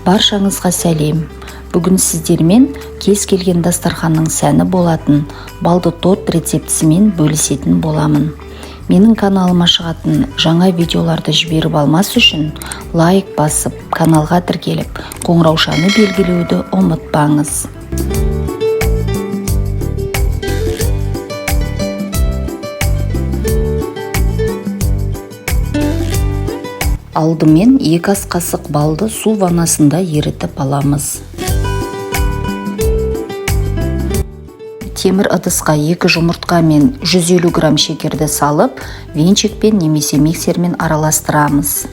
Баршаңызға сәлем. Бүгін сіздермен кез келген дастарханның сәні болатын балды торт рецептісімен бөлісетін боламын. Менің каналыма шығатын жаңа видеоларды жіберіп алмас үшін лайк басып, каналға тіркеліп, қоңыраушаны белгілеуді ұмытпаңыз. Алдымен 2 ас қасық балды су ваннасында ерітіп аламыз. Темір ыдысқа 2 жұмыртқа мен 150 грамм шекерді салып, венчикпен немесе миксермен араластырамыз.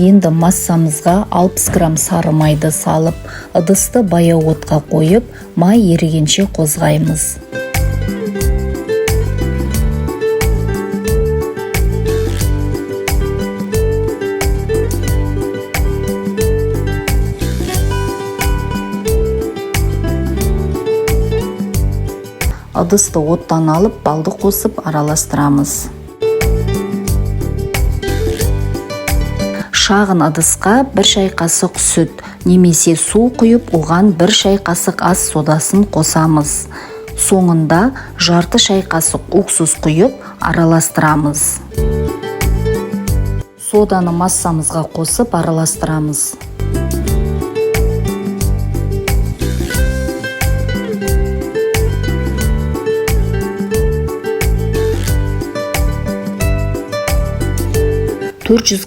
Енді массамызға 60 грамм сары майды салып, ыдысты баяу отқа қойып, май ерігенше қозғаймыз. Ыдысты оттан алып, балды қосып араластырамыз. Шағын ыдысқа 1 шай қасық сүт немесе су құйып, оған 1 шай қасық ас содасын қосамыз. Соңында жарты шай қасық уксус құйып араластырамыз. Соданы массамызға қосып араластырамыз.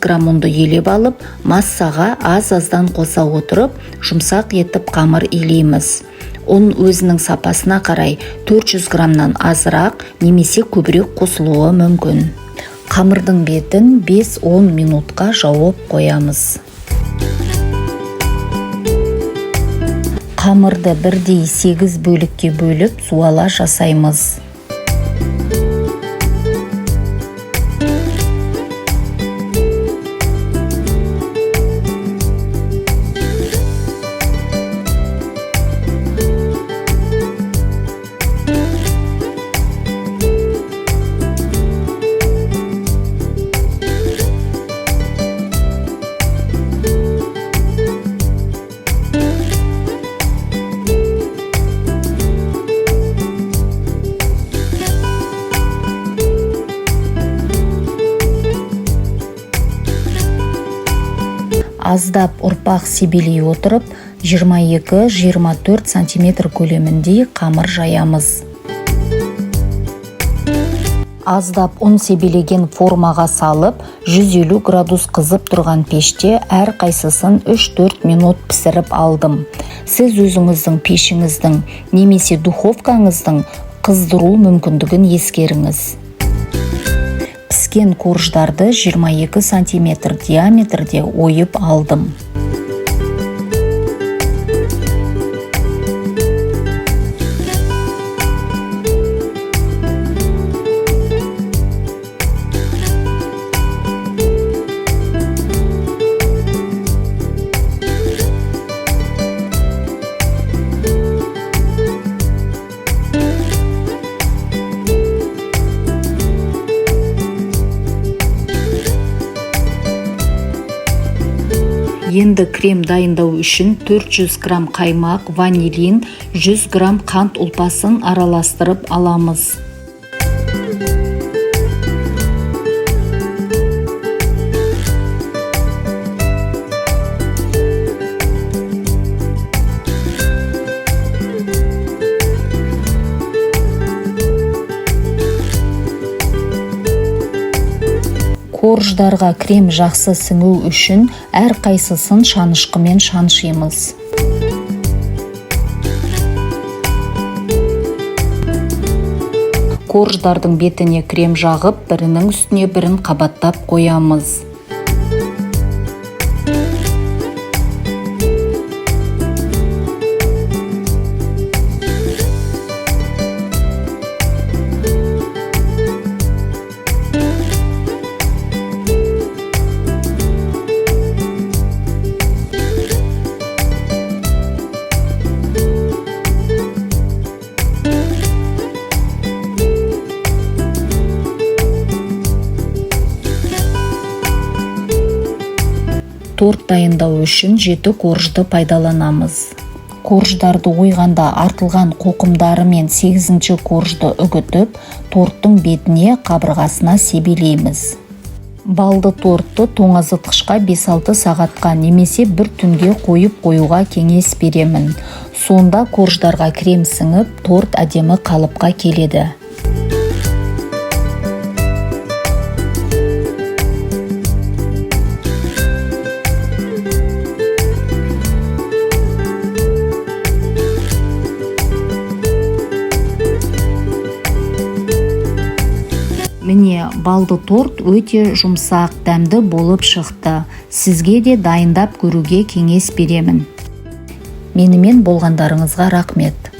грамм ұнды елеп алып, массаға аз-аздан қоса отырып, жұмсақ етіп қамыр илейміз. Ұн өзінің сапасына қарай 400 граммнан азырақ немесе көбірек қосылуы мүмкін. Қамырдың бетін 5-10 минутқа жауып қоямыз. Қамырды бірдей 8 бөлікке бөліп суала жасаймыз. Аздап ұрпақ себелей отырып, 22-24 см көлемінде қамыр жаямыз. Аздап ұн себелеген формаға салып, 150 градус қызып тұрған пеште әр қайсысын 3-4 минут пісіріп алдым. Сіз өзіңіздің пешіңіздің немесе духовкаңыздың қыздыру мүмкіндігін ескеріңіз. Піскен корждарды 22 см диаметрде ойып алдым. Енді крем дайындау үшін 400 грамм қаймақ, ванилин, 100 грамм қант ұлпасын араластырып аламыз. Корждарға крем жақсы сіңу үшін әр қайсысын шанышқымен шаншимыз. Корждардың бетіне крем жағып, бірінің үстіне бірін қабаттап қоямыз. торт дайындау үшін 7 коржды пайдаланамыз. Корждарды ойғанда артылған қоқымдары мен 8-ші коржды үгітіп, торттың бетіне қабырғасына себелейміз. Балды тортты тоңазытқышқа 5-6 сағатқа немесе бір түнге қойып қоюға кеңес беремін. Сонда корждарға крем сіңіп, торт әдемі қалыпқа келеді. Міне, балды торт өте жұмсақ, дәмді болып шықты. Сізге де дайындап көруге кеңес беремін. Менімен болғандарыңызға рахмет.